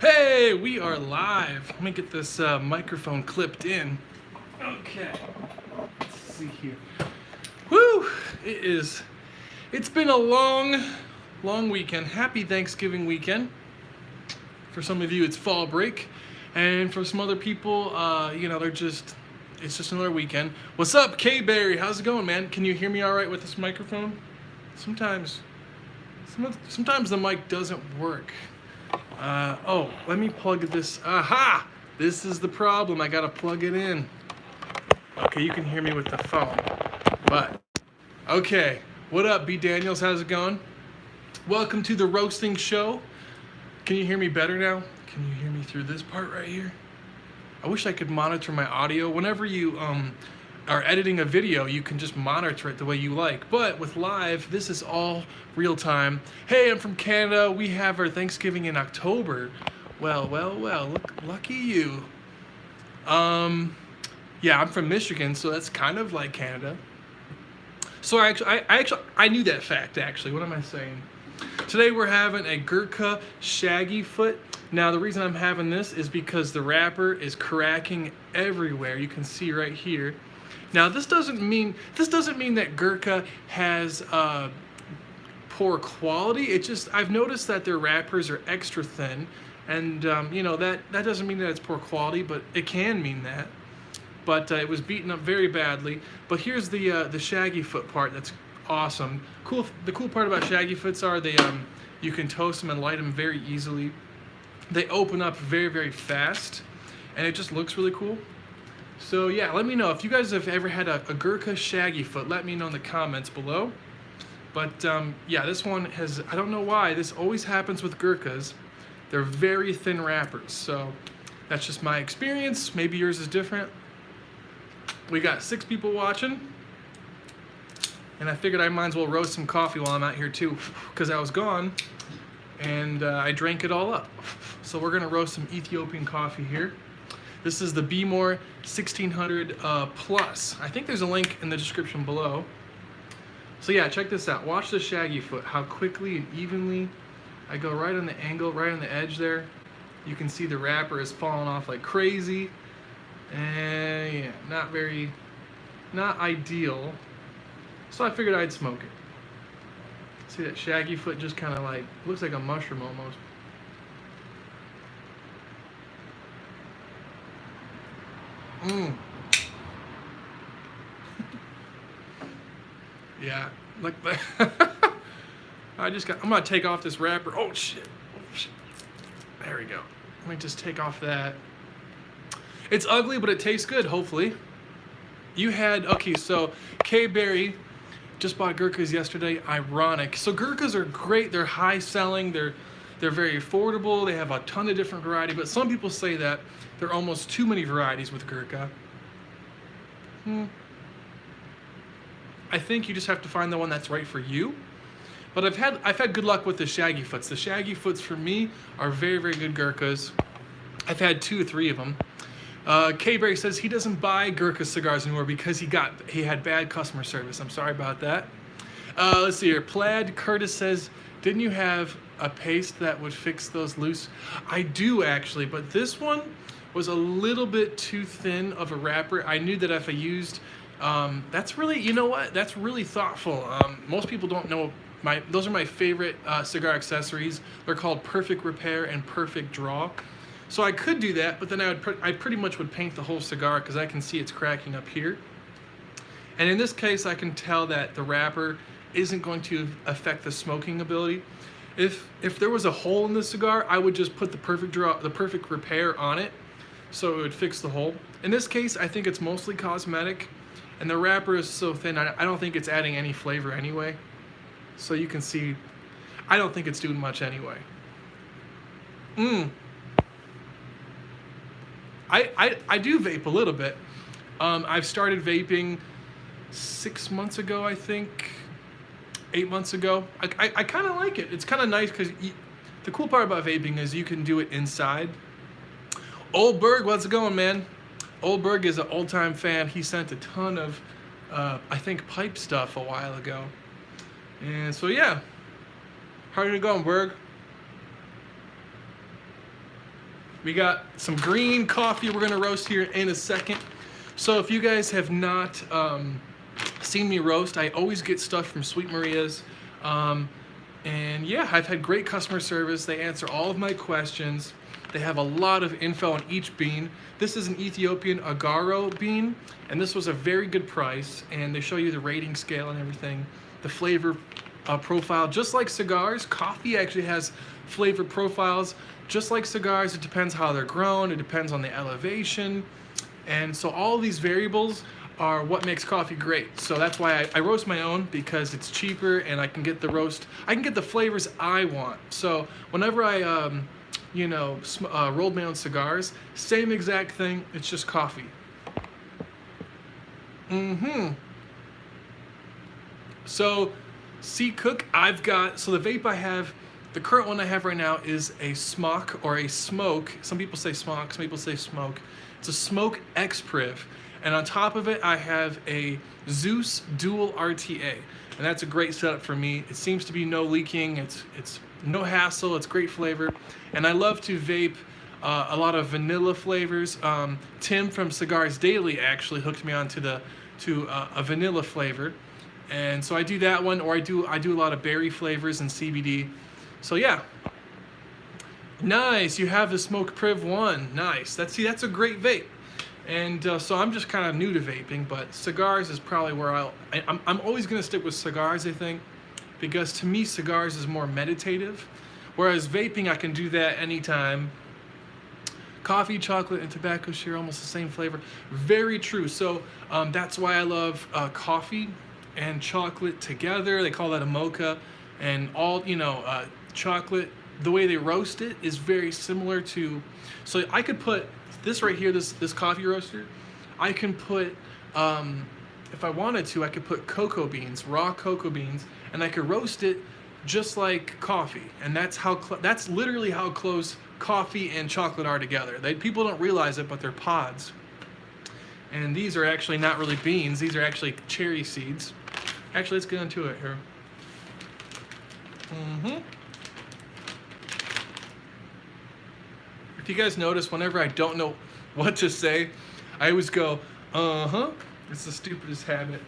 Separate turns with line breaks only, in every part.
Hey, we are live. Let me get this microphone clipped in. Okay, let's see here. Woo! It's been a long weekend. Happy Thanksgiving weekend. For some of you, it's fall break. And for some other people, it's just another weekend. What's up, K-Berry? How's it going, man? Can you hear me all right with this microphone? Sometimes the mic doesn't work. Let me plug this. Aha! This is the problem. I gotta plug it in. Okay, you can hear me with the phone. But, okay. What up, B. Daniels? How's it going? Welcome to the roasting show. Can you hear me better now? Can you hear me through this part right here? I wish I could monitor my audio. Whenever you are editing a video, you can just monitor it the way you like. But with live, this is all real time. Hey, I'm from Canada. We have our Thanksgiving in October. Well, look, lucky you. Yeah, I'm from Michigan, so that's kind of like Canada. So I knew that fact, actually. What am I saying? Today we're having a Gurkha Shaggy Foot. Now the reason I'm having this is because the wrapper is cracking everywhere. You can see right here. Now this doesn't mean that Gurkha has poor quality. It just, I've noticed that their wrappers are extra thin, and that doesn't mean that it's poor quality, but it can mean that. But it was beaten up very badly. But here's the Shaggy Foot part. That's awesome. Cool. The cool part about Shaggy Foots are you can toast them and light them very easily. They open up very fast, and it just looks really cool. So yeah, let me know if you guys have ever had a Gurkha Shaggy Foot. Let me know in the comments below. But yeah, this one has, I don't know why, this always happens with Gurkhas. They're very thin wrappers, so that's just my experience. Maybe yours is different. We got 6 people watching, and I figured I might as well roast some coffee while I'm out here too, because I was gone, and I drank it all up. So we're gonna roast some Ethiopian coffee here. This is the Bmore 1600 Plus. I think there's a link in the description below. So yeah, check this out. Watch the Shaggy Foot, how quickly and evenly I go right on the angle, right on the edge there. You can see the wrapper is falling off like crazy. And yeah, not ideal. So I figured I'd smoke it. See that Shaggy Foot just kind of like, looks like a mushroom almost. Yeah, like that. I'm gonna take off this wrapper. Oh shit. There we go. Let me just take off that. It's ugly, but it tastes good, hopefully. Okay, so K-Berry just bought Gurkhas yesterday. Ironic. So Gurkhas are great. They're high selling. They're very affordable. They have a ton of different variety, but some people say that there are almost too many varieties with Gurkha. I think you just have to find the one that's right for you. But I've had good luck with the Shaggy Foots. The Shaggy Foots for me are very good Gurkhas. I've had 2 or 3 of them. K-Berry says he doesn't buy Gurkha cigars anymore because he had bad customer service. I'm sorry about that. Let's see here. Plaid Curtis says, didn't you have a paste that would fix those loose? I do actually, but this one was a little bit too thin of a wrapper. I knew that if I used, that's really, you know what? That's really thoughtful. Most people don't know, those are my favorite cigar accessories. They're called Perfect Repair and Perfect Draw. So I could do that, but then I pretty much would paint the whole cigar because I can see it's cracking up here. And in this case, I can tell that the wrapper isn't going to affect the smoking ability. If there was a hole in the cigar, I would just put the Perfect Repair on it, so it would fix the hole. In this case, I think it's mostly cosmetic, and the wrapper is so thin, I don't think it's adding any flavor anyway. So you can see, I don't think it's doing much anyway. I do vape a little bit. I've started vaping 6 months ago, I think, 8 months ago. I kind of like it. It's kind of nice because the cool part about vaping is you can do it inside. Old Berg, what's it going, man? Old Berg is an old-time fan. He sent a ton of, I think, pipe stuff a while ago. And so, yeah. How are you going, Berg? We got some green coffee we're gonna roast here in a second. So if you guys have not seen me roast, I always get stuff from Sweet Maria's. And yeah, I've had great customer service. They answer all of my questions. They have a lot of info on each bean. This is an Ethiopian Agaro bean, and this was a very good price. And they show you the rating scale and everything, the flavor profile. Just like cigars, coffee actually has flavor profiles. Just like cigars, it depends how they're grown. It depends on the elevation. And so all these variables are what makes coffee great. So that's why I roast my own, because it's cheaper and I can get the roast, I can get the flavors I want. So whenever I, rolled my own cigars, same exact thing, it's just coffee. So, Cook, so the vape I have, the current one I have right now is a smock or a smoke. Some people say smock, some people say smoke. It's a smoke X-Priv. And on top of it, I have a Zeus Dual RTA. And that's a great setup for me. It seems to be no leaking, it's no hassle, it's great flavor. And I love to vape a lot of vanilla flavors. Tim from Cigars Daily actually hooked me on to a vanilla flavor. And so I do that one, or I do a lot of berry flavors and CBD. So yeah. Nice, you have the Smoke Priv 1. Nice. That's a great vape. And so I'm just kind of new to vaping, but cigars is probably where I'm always going to stick with cigars, I think, because to me cigars is more meditative, whereas vaping I can do that anytime. Coffee, chocolate, and tobacco share almost the same flavor. Very true. So that's why I love coffee and chocolate together. They call that a mocha. And all, chocolate, the way they roast it is very similar to, so I could put this right here, this coffee roaster, I can put, if I wanted to, I could put cocoa beans, raw cocoa beans, and I could roast it just like coffee. And that's literally how close coffee and chocolate are together. People don't realize it, but they're pods. And these are actually not really beans, these are actually cherry seeds. Actually, let's get into it here. If you guys notice, whenever I don't know what to say, I always go, It's the stupidest habit.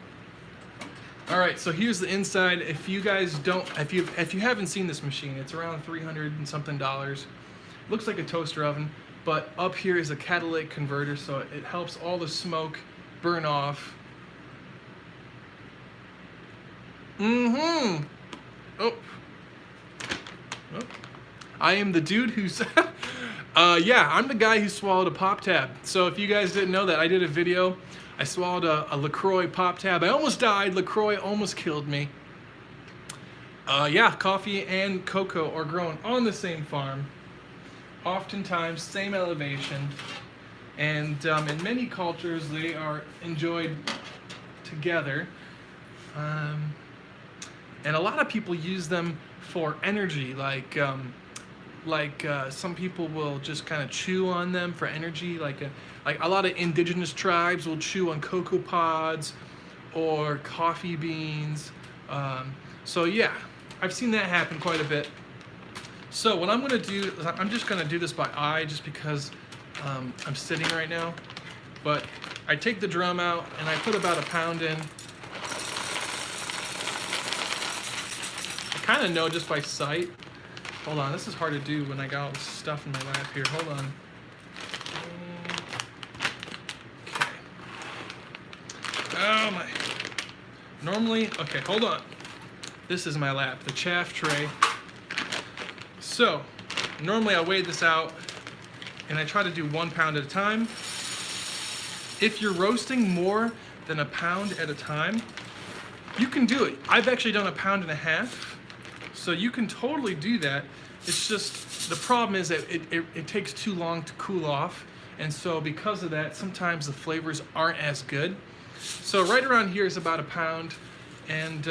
All right, so here's the inside. If you guys don't, if you haven't seen this machine, it's around $300 and something. Looks like a toaster oven, but up here is a catalytic converter, so it helps all the smoke burn off. Oh. I am the dude who's yeah, I'm the guy who swallowed a pop tab. So if you guys didn't know that, I did a video. I swallowed a LaCroix pop tab. I almost died. LaCroix almost killed me. Yeah, coffee and cocoa are grown on the same farm. Oftentimes, same elevation. And in many cultures, they are enjoyed together. And a lot of people use them for energy, like some people will just kind of chew on them for energy, like a lot of indigenous tribes will chew on cocoa pods or coffee beans. So yeah, I've seen that happen quite a bit. So what I'm gonna do is I'm just gonna do this by eye, just because I'm sitting right now. But I take the drum out and I put about a pound in. I kind of know just by sight. Hold on, this is hard to do when I got all this stuff in my lap here. Hold on. Okay. Oh my. Normally, okay, hold on. This is my lap, the chaff tray. So, normally I weigh this out and I try to do 1 pound at a time. If you're roasting more than a pound at a time, you can do it. I've actually done 1.5 pounds. So you can totally do that. It's just, the problem is that it takes too long to cool off. And so because of that, sometimes the flavors aren't as good. So right around here is about 1 pound. And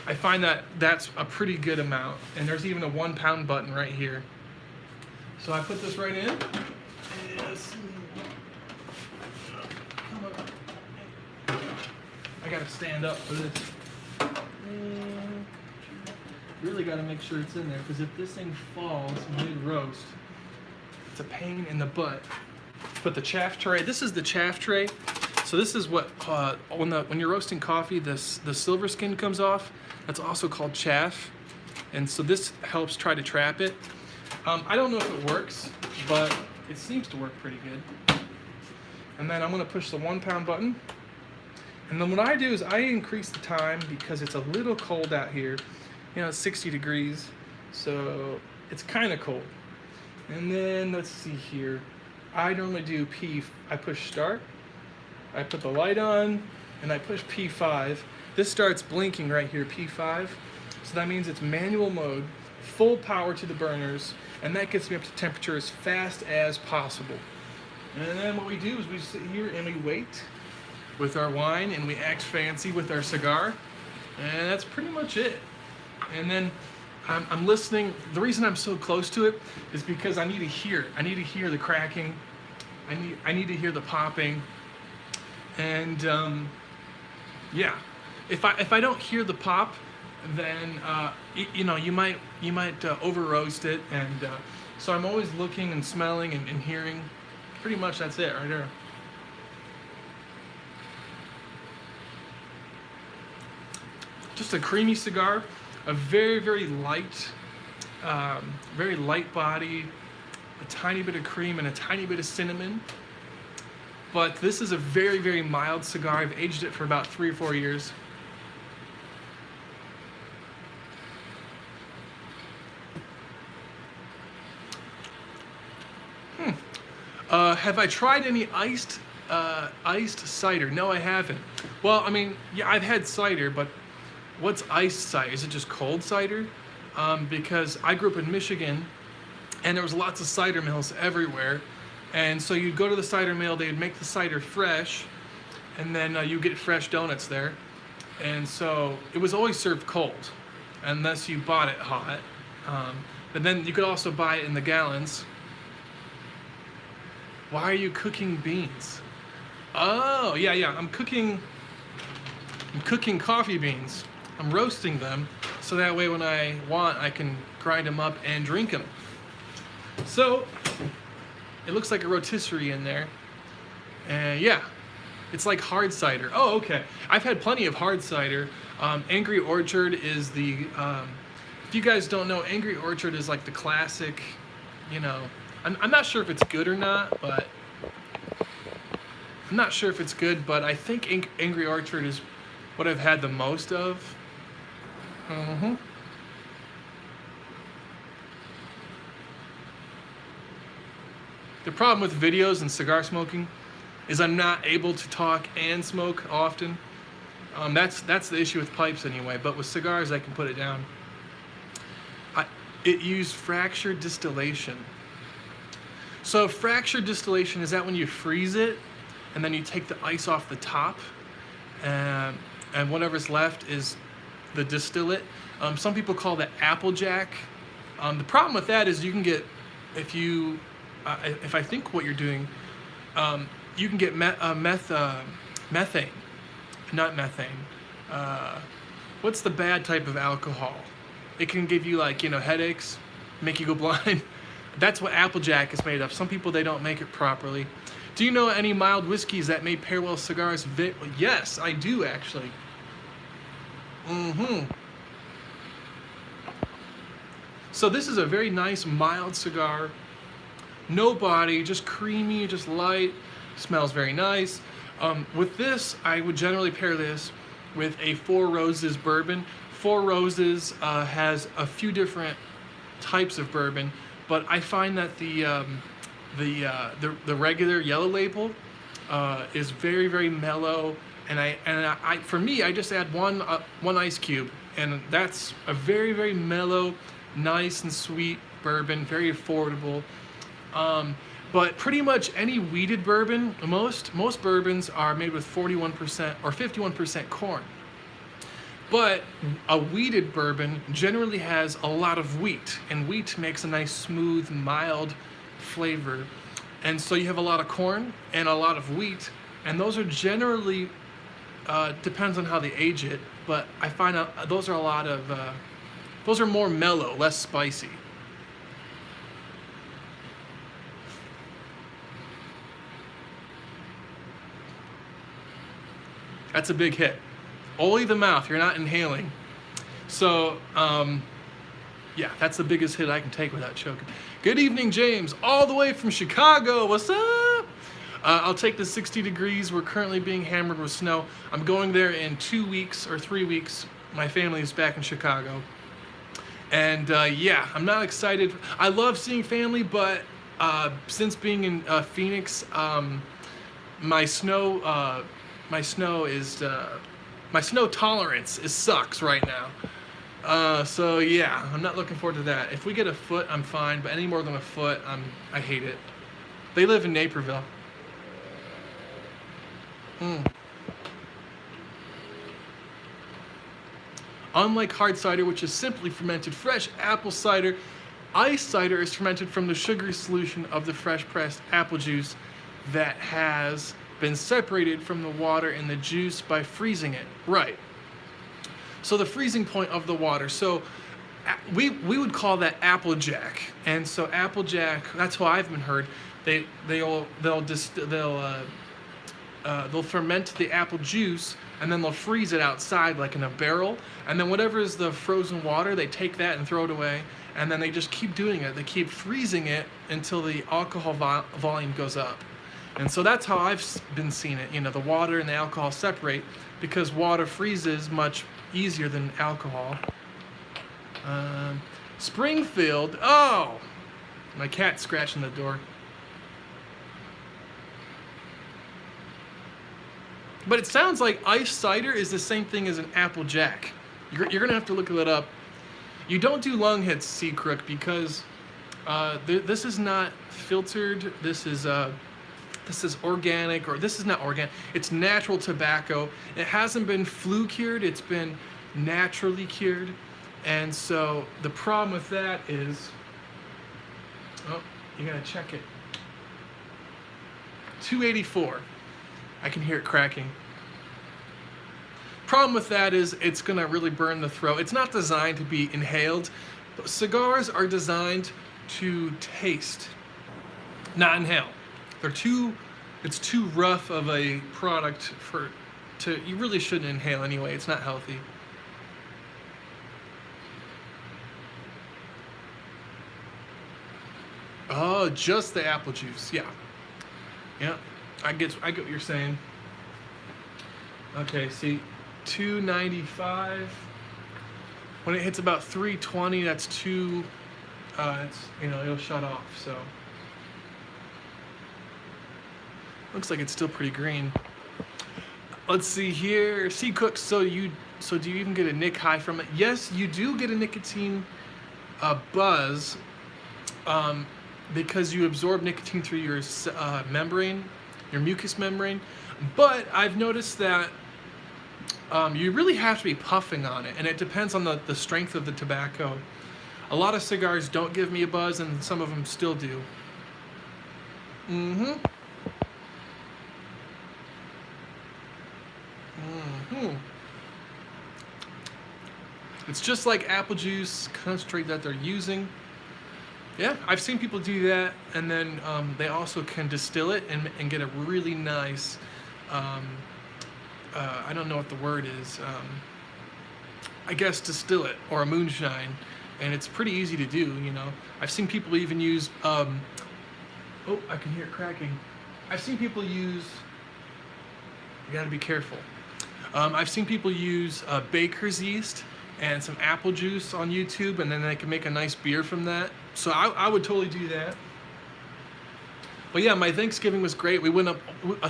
I find that that's a pretty good amount. And there's even a 1 pound button right here. So I put this right in. Yes. I gotta stand up for this. Really got to make sure it's in there, because if this thing falls mid-roast, it's a pain in the butt. But the chaff tray, this is the chaff tray. So this is what, when you're roasting coffee, the silver skin comes off. That's also called chaff. And so this helps try to trap it. I don't know if it works, but it seems to work pretty good. And then I'm gonna push the 1 pound button. And then what I do is I increase the time because it's a little cold out here. You know, it's 60 degrees, so it's kind of cold. And then let's see here. I normally do I push start, I put the light on, and I push P5. This starts blinking right here, P5. So that means it's manual mode, full power to the burners, and that gets me up to temperature as fast as possible. And then what we do is we sit here and we wait with our wine, and we act fancy with our cigar, and that's pretty much it. And then I'm listening. The reason I'm so close to it is because I need to hear. I need to hear the cracking. I need to hear the popping. And yeah, if I don't hear the pop, then you know, you might over roast it. And so I'm always looking and smelling and hearing. Pretty much that's it right there. Just a creamy cigar, a very light body, a tiny bit of cream and a tiny bit of cinnamon. But this is a very mild cigar. I've aged it for about 3 or 4 years. Have I tried any iced cider? No, I haven't. Well, I mean, yeah, I've had cider, but what's iced cider? Is it just cold cider? Because I grew up in Michigan, and there was lots of cider mills everywhere. And so you'd go to the cider mill, they'd make the cider fresh, and then you get fresh donuts there. And so it was always served cold, unless you bought it hot. But then you could also buy it in the gallons. Why are you cooking beans? Oh, yeah, I'm cooking coffee beans. I'm roasting them, so that way when I want, I can grind them up and drink them. So, it looks like a rotisserie in there. And yeah, it's like hard cider. Oh, okay. I've had plenty of hard cider. Angry Orchard is the, if you guys don't know, Angry Orchard is like the classic, you know, I'm not sure if it's good or not, but I think Angry Orchard is what I've had the most of. The problem with videos and cigar smoking is I'm not able to talk and smoke often. That's the issue with pipes anyway, but with cigars I can put it down. It used fractured distillation. So fractured distillation is that when you freeze it and then you take the ice off the top, and whatever's left is the distillate. Some people call that Applejack. The problem with that is you can get, if I think what you're doing, you can get methane, not methane. What's the bad type of alcohol? It can give you, like, you know, headaches, make you go blind. That's what Applejack is made of. Some people, they don't make it properly. Do you know any mild whiskeys that may pair well with cigars? Yes, I do actually. So this is a very nice mild cigar. No body, just creamy, just light. Smells very nice. With this, I would generally pair this with a Four Roses bourbon. Four Roses has a few different types of bourbon, but I find that the regular yellow label is very mellow, and for me, I just add one ice cube, and that's a very mellow, nice and sweet bourbon, very affordable. But pretty much any wheated bourbon, most bourbons are made with 41% or 51% corn. But a wheated bourbon generally has a lot of wheat, and wheat makes a nice, smooth, mild flavor. And so you have a lot of corn and a lot of wheat, and those are generally, depends on how they age it, but I find out those are more mellow, less spicy. That's a big hit. Only the mouth, you're not inhaling. So, yeah, that's the biggest hit I can take without choking. Good evening, James, all the way from Chicago. What's up? I'll take the 60 degrees. We're currently being hammered with snow. I'm going there in 2 weeks or 3 weeks. My family is back in Chicago. And yeah, I'm not excited. I love seeing family, but since being in Phoenix, my snow tolerance sucks right now. So yeah, I'm not looking forward to that. If we get a foot, I'm fine, but any more than a foot, I hate it. They live in Naperville. Unlike hard cider, which is simply fermented fresh apple cider, ice cider is fermented from the sugary solution of the fresh pressed apple juice that has been separated from the water in the juice by freezing it. Right. So the freezing point of the water. So we would call that applejack. And so applejack, that's how I've been heard. They'll ferment the apple juice, and then they'll freeze it outside like in a barrel, and then whatever is the frozen water, they take that and throw it away, and then they just keep doing it. They keep freezing it until the alcohol volume goes up. And so that's how I've been seeing it. You know, the water and the alcohol separate because water freezes much easier than alcohol. Springfield, oh, my cat's scratching the door. But it sounds like ice cider is the same thing as an applejack. You're going to have to look it up. You don't do lung hits, C. Crook, because this is not filtered. This is organic, or this is not organic. It's natural tobacco. It hasn't been flue cured. It's been naturally cured. And so the problem with that is, oh, you got to check it. 284. I can hear it cracking. Problem with that is it's gonna really burn the throat. It's not designed to be inhaled. Cigars are designed to taste, not inhale. It's too rough of a product you really shouldn't inhale anyway. It's not healthy. Oh, just the apple juice, yeah. Yeah. I get what you're saying. Okay, see, 295. When it hits about 320, that's too. It'll shut off. So looks like it's still pretty green. Let's see here. C. Cook. So do you even get a nic high from it? Yes, you do get a nicotine buzz, because you absorb nicotine through your membrane. Your mucous membrane, but I've noticed that you really have to be puffing on it, and it depends on the strength of the tobacco. A lot of cigars don't give me a buzz, and some of them still do. It's just like apple juice concentrate that they're using. Yeah, I've seen people do that, and then they also can distill it and get a really nice, I don't know what the word is, I guess distill it, or a moonshine, and it's pretty easy to do, you know. I've seen people even use, oh, I can hear it cracking. I've seen people use, you gotta be careful. I've seen people use baker's yeast and some apple juice on YouTube, and then they can make a nice beer from that. So I would totally do that. But yeah, my Thanksgiving was great. We went up,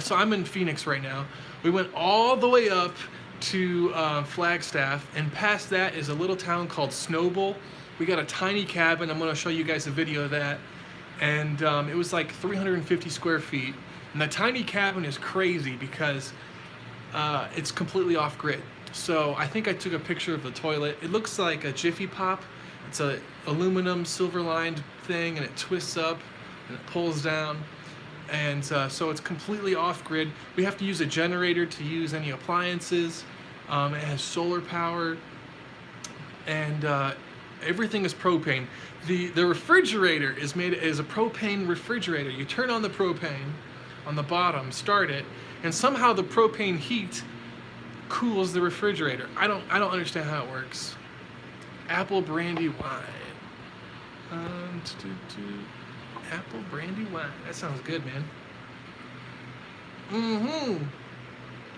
so I'm in Phoenix right now. We went all the way up to Flagstaff, and past that is a little town called Snowball. We got a tiny cabin. I'm gonna show you guys a video of that. And it was like 350 square feet. And the tiny cabin is crazy because it's completely off grid. So I think I took a picture of the toilet. It looks like a Jiffy Pop. It's a aluminum silver lined thing, and it twists up and it pulls down. And so it's completely off grid. We have to use a generator to use any appliances. It has solar power, and everything is propane. The refrigerator is a propane refrigerator. You turn on the propane on the bottom, start it, and somehow the propane heat cools the refrigerator. I don't understand how it works. Apple brandy wine. Apple brandy wine. That sounds good, man.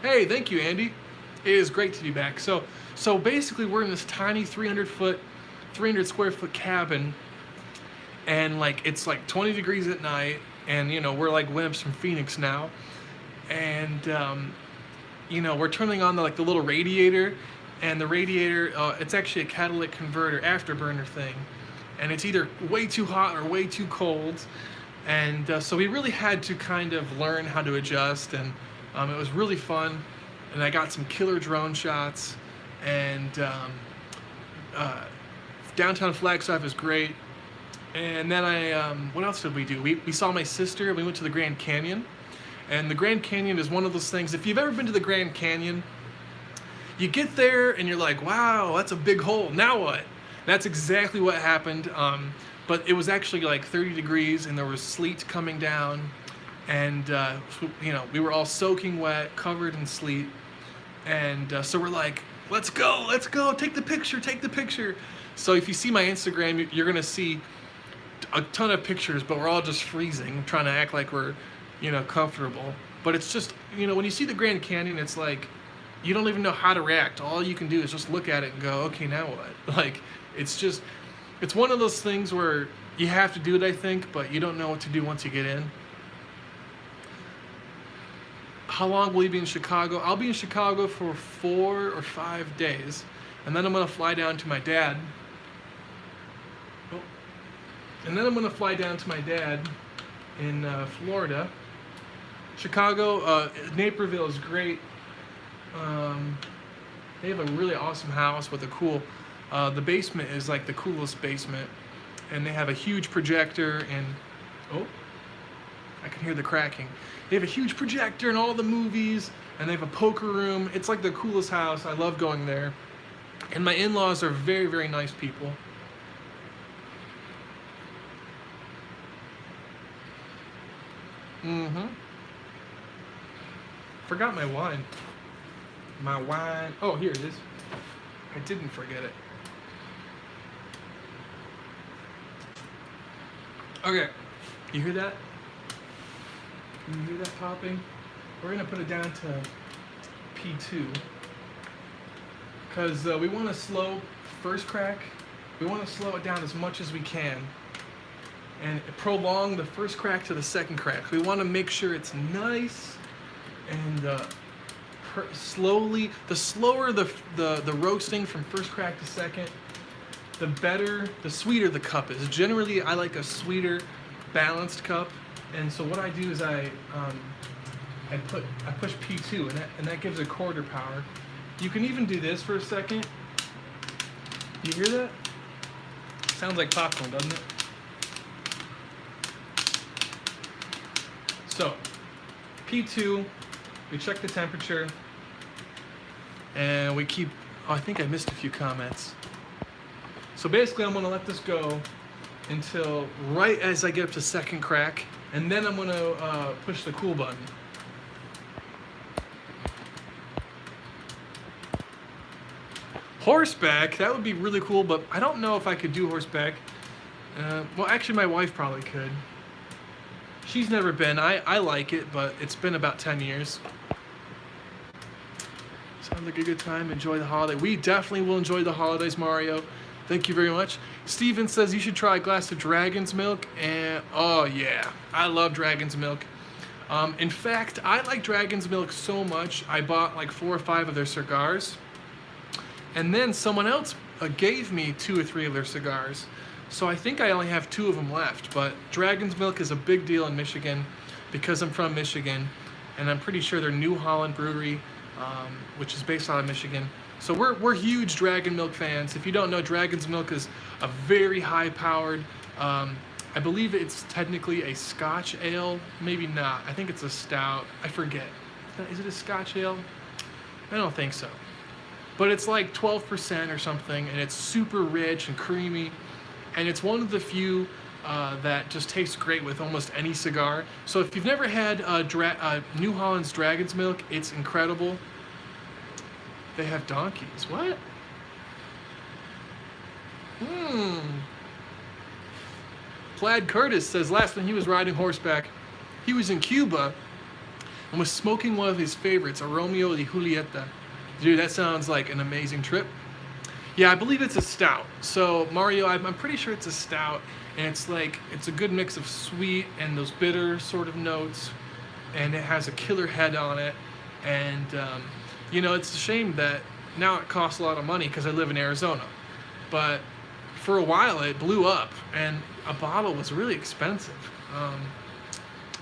Hey, thank you, Andy. It is great to be back. So basically, we're in this tiny 300 square foot cabin, and like it's like 20 degrees at night, and you know we're like wimps from Phoenix now, and you know we're turning on the little radiator, and the radiator it's actually a catalytic converter afterburner thing, and it's either way too hot or way too cold, and so we really had to kind of learn how to adjust, and it was really fun, and I got some killer drone shots, and downtown Flagstaff is great. And then what else did we do? We saw my sister, and we went to the Grand Canyon. And the Grand Canyon is one of those things, if you've ever been to the Grand Canyon, you get there and you're like, wow, that's a big hole, now what? That's exactly what happened. But it was actually like 30 degrees and there was sleet coming down. And, you know, we were all soaking wet, covered in sleet. And so we're like, let's go, take the picture. So if you see my Instagram, you're gonna see a ton of pictures, but we're all just freezing, trying to act like we're, you know, comfortable. But it's just, you know, when you see the Grand Canyon, it's like, you don't even know how to react. All you can do is just look at it and go, okay, now what? Like, it's one of those things where you have to do it, I think, but you don't know what to do once you get in. How long will you be in Chicago? I'll be in Chicago for 4 or 5 days, and then I'm gonna fly down to my dad. In Florida. Chicago, Naperville is great. They have a really awesome house with a cool, the basement is like the coolest basement, and they have a huge projector, and I can hear the cracking. They have a huge projector and all the movies, and they have a poker room. It's like the coolest house. I love going there. And my in-laws are very, very nice people. Forgot my wine. Oh, here it is. I didn't forget it. Okay, you hear that? You hear that popping? We're gonna put it down to P2 because we want to slow first crack. We want to slow it down as much as we can and prolong the first crack to the second crack. We want to make sure it's nice and slowly. The slower the roasting from first crack to second, the better, the sweeter the cup is. Generally, I like a sweeter, balanced cup. And so what I do is I push P2, and that gives a quarter power. You can even do this for a second. You hear that? Sounds like popcorn, doesn't it? So P2, we check the temperature, and we keep. Oh, I think I missed a few comments. So basically, I'm gonna let this go until right as I get up to second crack. And then I'm gonna push the cool button. Horseback, that would be really cool, but I don't know if I could do horseback. Well, actually my wife probably could. She's never been. I like it, but it's been about 10 years. Sounds like a good time. Enjoy the holiday. We definitely will enjoy the holidays, Mario. Thank you very much. Steven says you should try a glass of Dragon's Milk, and oh yeah, I love Dragon's Milk. In fact, I like Dragon's Milk so much, I bought like 4 or 5 of their cigars, and then someone else gave me 2 or 3 of their cigars. So I think I only have 2 of them left, but Dragon's Milk is a big deal in Michigan because I'm from Michigan, and I'm pretty sure they're New Holland Brewery, which is based out of Michigan. So we're huge Dragon Milk fans. If you don't know, Dragon's Milk is a very high-powered, I believe it's technically a Scotch ale, maybe not. I think it's a stout. I forget. Is it a Scotch ale? I don't think so. But it's like 12% or something, and it's super rich and creamy, and it's one of the few that just tastes great with almost any cigar. So if you've never had New Holland's Dragon's Milk, it's incredible. They have donkeys. What? Plaid Curtis says last time he was riding horseback, he was in Cuba and was smoking one of his favorites, a Romeo de Julieta. Dude, that sounds like an amazing trip. Yeah, I believe it's a stout. So Mario, I'm pretty sure it's a stout, and it's a good mix of sweet and those bitter sort of notes, and it has a killer head on it. And you know, it's a shame that now it costs a lot of money because I live in Arizona, but for a while it blew up, and a bottle was really expensive.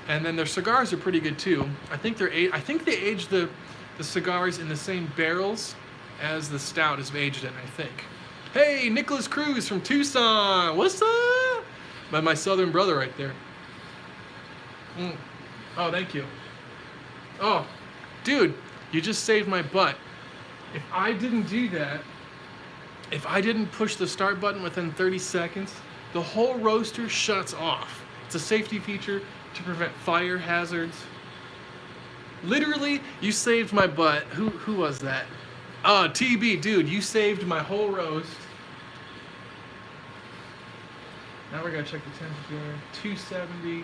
And then their cigars are pretty good too. I think they age the cigars in the same barrels as the stout is aged in, I think. Hey, Nicholas Cruz from Tucson. What's up? My southern brother right there. Oh, thank you. Oh, dude, you just saved my butt. If I didn't do that, if I didn't push the start button within 30 seconds, the whole roaster shuts off. It's a safety feature to prevent fire hazards. Literally, you saved my butt. Who was that? TB, dude, you saved my whole roast. Now we're gonna check the temperature. 270.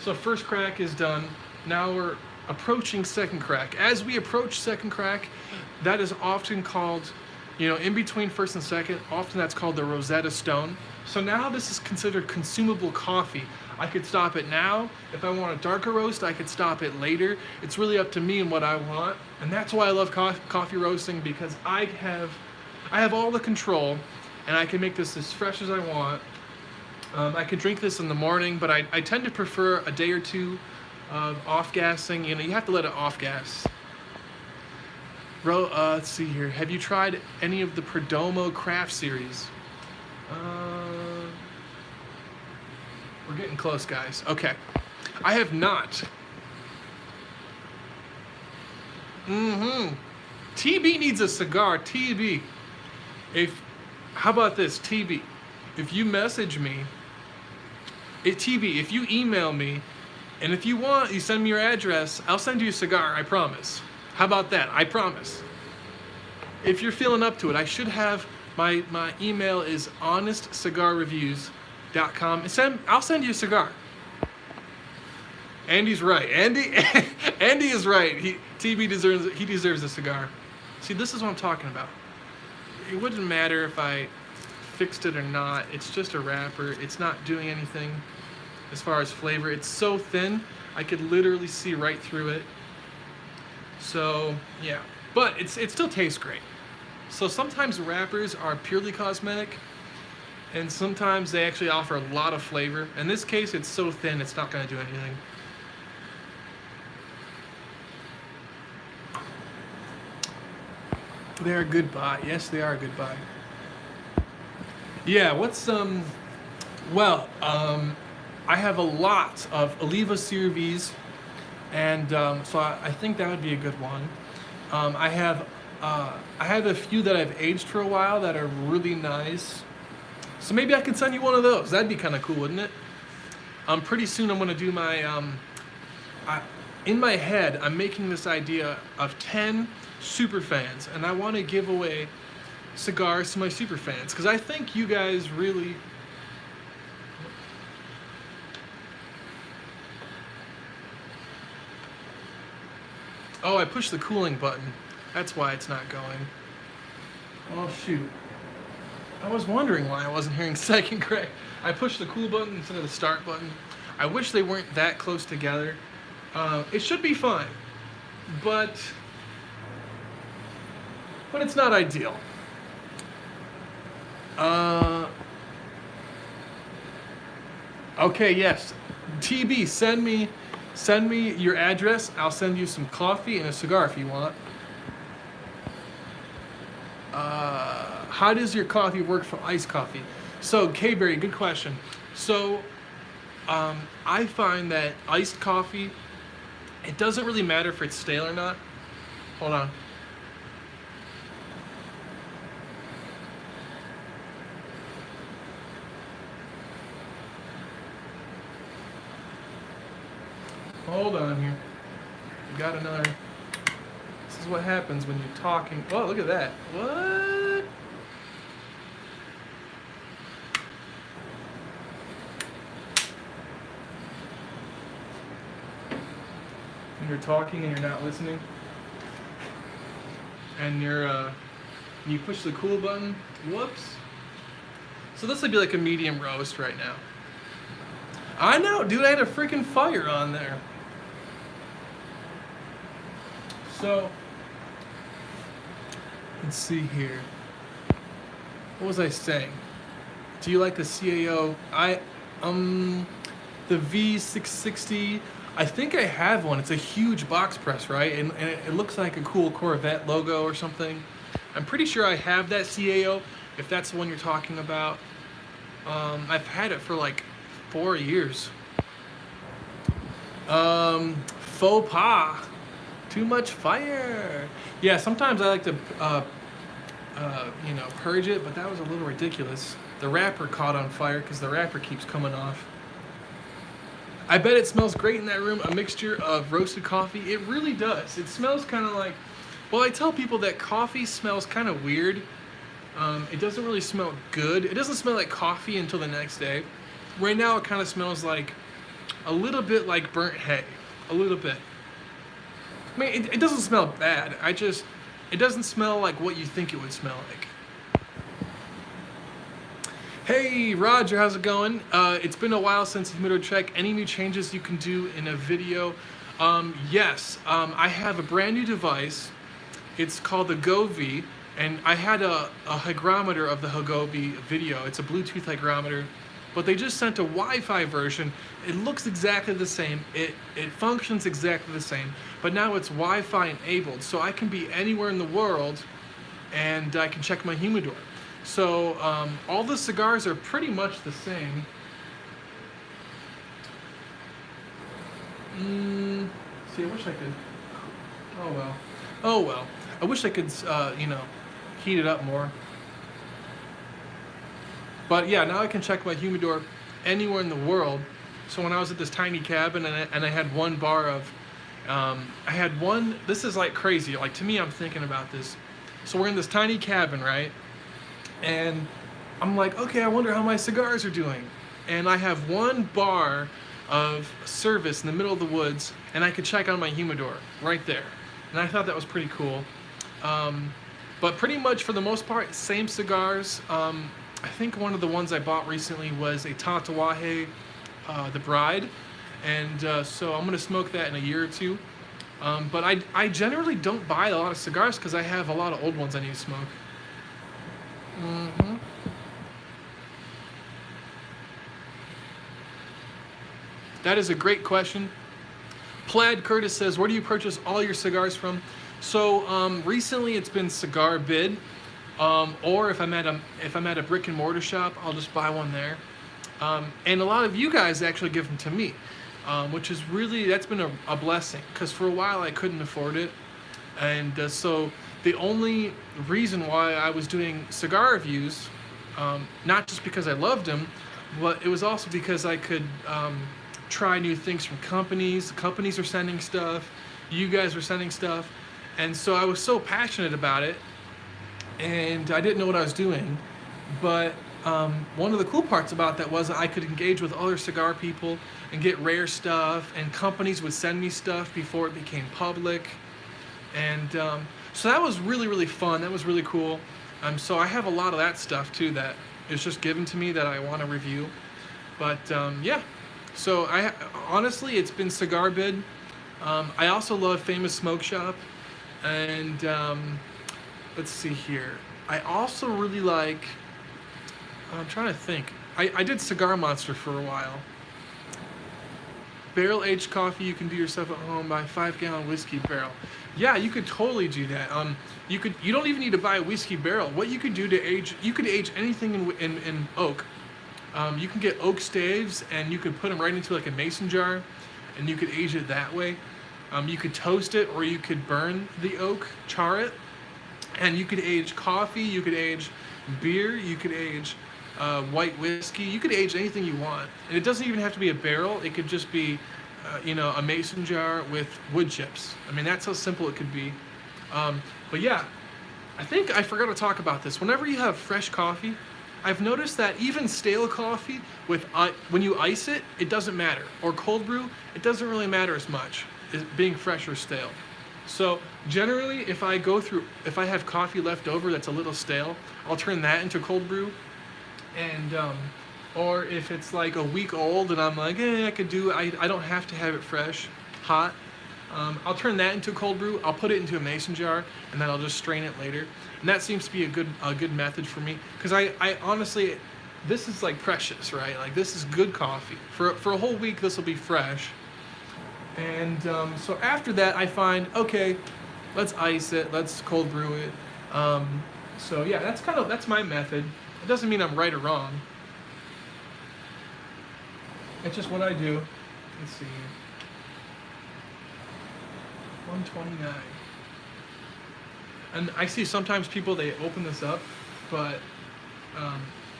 So first crack is done. Now we're approaching second crack. As we approach second crack, that is often called, you know, in between first and second, often that's called the Rosetta Stone. So now this is considered consumable coffee. I could stop it now. If I want a darker roast, I could stop it later. It's really up to me and what I want. And that's why I love coffee roasting, because I have all the control, and I can make this as fresh as I want. I can drink this in the morning, but I tend to prefer a day or two of off-gassing. You know, you have to let it off-gas. Let's see here. Have you tried any of the Perdomo craft series? We're getting close, guys. Okay. I have not. TB needs a cigar. TB. How about this, TB? If you message me, TB, if you email me, and if you want, you send me your address, I'll send you a cigar, I promise. How about that? I promise. If you're feeling up to it, I should have, my email is honestcigarreviews.com. I'll send you a cigar. Andy's right. Andy is right. TB deserves a cigar. See, this is what I'm talking about. It wouldn't matter if I fixed it or not. It's just a wrapper. It's not doing anything as far as flavor. It's so thin, I could literally see right through it. So yeah, but it still tastes great. So sometimes wrappers are purely cosmetic, and sometimes they actually offer a lot of flavor. In this case, it's so thin, it's not going to do anything. They're a good buy. Yes, they are a good buy. Yeah, I have a lot of Oliva CRVs, and so I think that would be a good one. I have a few that I've aged for a while that are really nice. So maybe I can send you one of those. That'd be kind of cool, wouldn't it? Pretty soon I'm going to do my, in my head, I'm making this idea of 10 super fans, and I want to give away cigars to my super fans, because I think you guys really... Oh, I pushed the cooling button. That's why it's not going. Oh, shoot. I was wondering why I wasn't hearing second crack. I pushed the cool button instead of the start button. I wish they weren't that close together. It should be fine, but it's not ideal. Okay, yes. TB, send me your address. I'll send you some coffee and a cigar if you want. How does your coffee work for iced coffee? So, K-Berry, good question. So, I find that iced coffee, it doesn't really matter if it's stale or not. Hold on. Hold on here. We got another is what happens when you're talking. Oh, look at that. What? When you're talking and you're not listening, and you push the cool button. Whoops. So this would be like a medium roast right now. I know, dude. I had a freaking fire on there. So let's see here. What was I saying? Do you like the CAO? The V660. I think I have one. It's a huge box press, right? And it looks like a cool Corvette logo or something. I'm pretty sure I have that CAO, if that's the one you're talking about. I've had it for like 4 years. Faux pas. Too much fire. Yeah, sometimes I like to, purge it, but that was a little ridiculous. The wrapper caught on fire because the wrapper keeps coming off. I bet it smells great in that room, a mixture of roasted coffee. It really does. It smells kind of like, well, I tell people that coffee smells kind of weird. It doesn't really smell good. It doesn't smell like coffee until the next day. Right now it kind of smells like a little bit like burnt hay. A little bit. I mean, it doesn't smell bad. It doesn't smell like what you think it would smell like. Hey, Roger, how's it going? It's been a while since Humidor Check. Any new changes you can do in a video? Yes, I have a brand new device. It's called the Go V, and I had a hygrometer of the Go V video. It's a Bluetooth hygrometer, but they just sent a Wi-Fi version. It looks exactly the same. It functions exactly the same, but now it's Wi-Fi enabled, so I can be anywhere in the world, and I can check my humidor. So all the cigars are pretty much the same. See, I wish I could. Oh well. Oh well. I wish I could, heat it up more. But yeah, now I can check my humidor anywhere in the world. So when I was at this tiny cabin and I had one bar of, this is like crazy. Like to me, I'm thinking about this. So we're in this tiny cabin, right? And I'm like, okay, I wonder how my cigars are doing. And I have one bar of service in the middle of the woods, and I could check on my humidor right there. And I thought that was pretty cool. But pretty much for the most part, same cigars. I think one of the ones I bought recently was a Tatuaje, the Bride. And so I'm going to smoke that in a year or two. But I generally don't buy a lot of cigars because I have a lot of old ones I need to smoke. Mm-hmm. That is a great question. Plaid Curtis says, where do you purchase all your cigars from? So recently it's been Cigar Bid, or if I'm at a brick and mortar shop, I'll just buy one there. And a lot of you guys actually give them to me, which is really, that's been a blessing, because for a while I couldn't afford it. And so the only reason why I was doing cigar reviews, not just because I loved them, but it was also because I could try new things from companies. Companies are sending stuff, you guys are sending stuff, and so I was so passionate about it, and I didn't know what I was doing. But one of the cool parts about that was I could engage with other cigar people and get rare stuff, and companies would send me stuff before it became public. And so that was really, really fun. That was really cool. So I have a lot of that stuff too that is just given to me that I want to review. But yeah, so honestly, it's been Cigar Bid. I also love Famous Smoke Shop. And let's see here. I also really like, I'm trying to think. I did Cigar Monster for a while. Barrel aged coffee you can do yourself at home. Buy 5-gallon whiskey barrel. Yeah, you could totally do that. You don't even need to buy a whiskey barrel. What you could do to age, you could age anything in oak. You can get oak staves and you could put them right into like a mason jar, and you could age it that way. You could toast it, or you could burn the oak, char it, and you could age coffee. You could age beer. You could age white whiskey. You could age anything you want, and it doesn't even have to be a barrel. It could just be, a mason jar with wood chips. I mean, that's how simple it could be. But yeah, I think I forgot to talk about this. Whenever you have fresh coffee, I've noticed that even stale coffee, when you ice it, it doesn't matter. Or cold brew, it doesn't really matter as much, being fresh or stale. So generally, if I have coffee left over that's a little stale, I'll turn that into cold brew. And or if it's like a week old and I'm like, I don't have to have it fresh, hot. I'll turn that into cold brew. I'll put it into a mason jar and then I'll just strain it later. And that seems to be a good method for me, because I honestly, this is like precious, right? Like, this is good coffee for a whole week. This will be fresh. And so after that, I find, okay, let's ice it, let's cold brew it. So yeah, that's my method. It doesn't mean I'm right or wrong. It's just what I do. Let's see. 129. And I see sometimes people, they open this up, but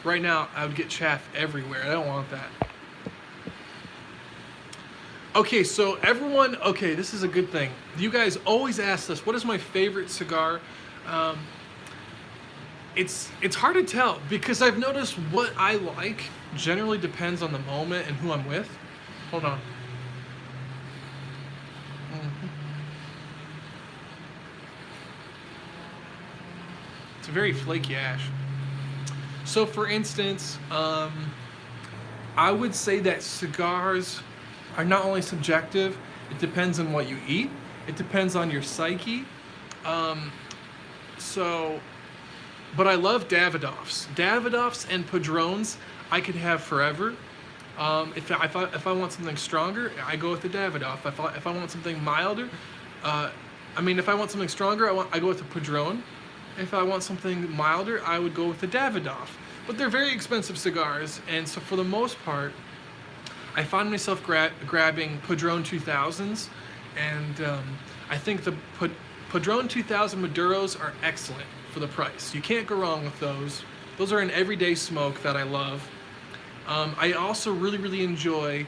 right now I would get chaff everywhere. I don't want that. Okay, so everyone, this is a good thing. You guys always ask this, what is my favorite cigar? It's hard to tell, because I've noticed what I like generally depends on the moment and who I'm with. Hold on. It's a very flaky ash. So for instance, I would say that cigars are not only subjective, it depends on what you eat, it depends on your psyche. But I love Davidoffs. Davidoffs and Padrones I could have forever. If I want something stronger, I go with the Davidoff. If I want something milder, if I want something stronger, I go with the Padron. If I want something milder, I would go with the Davidoff. But they're very expensive cigars, and so for the most part, I find myself grabbing Padron 2000s, and I think the Padron 2000 Maduros are excellent for the price. You can't go wrong with those. Those are an everyday smoke that I love. I also really enjoy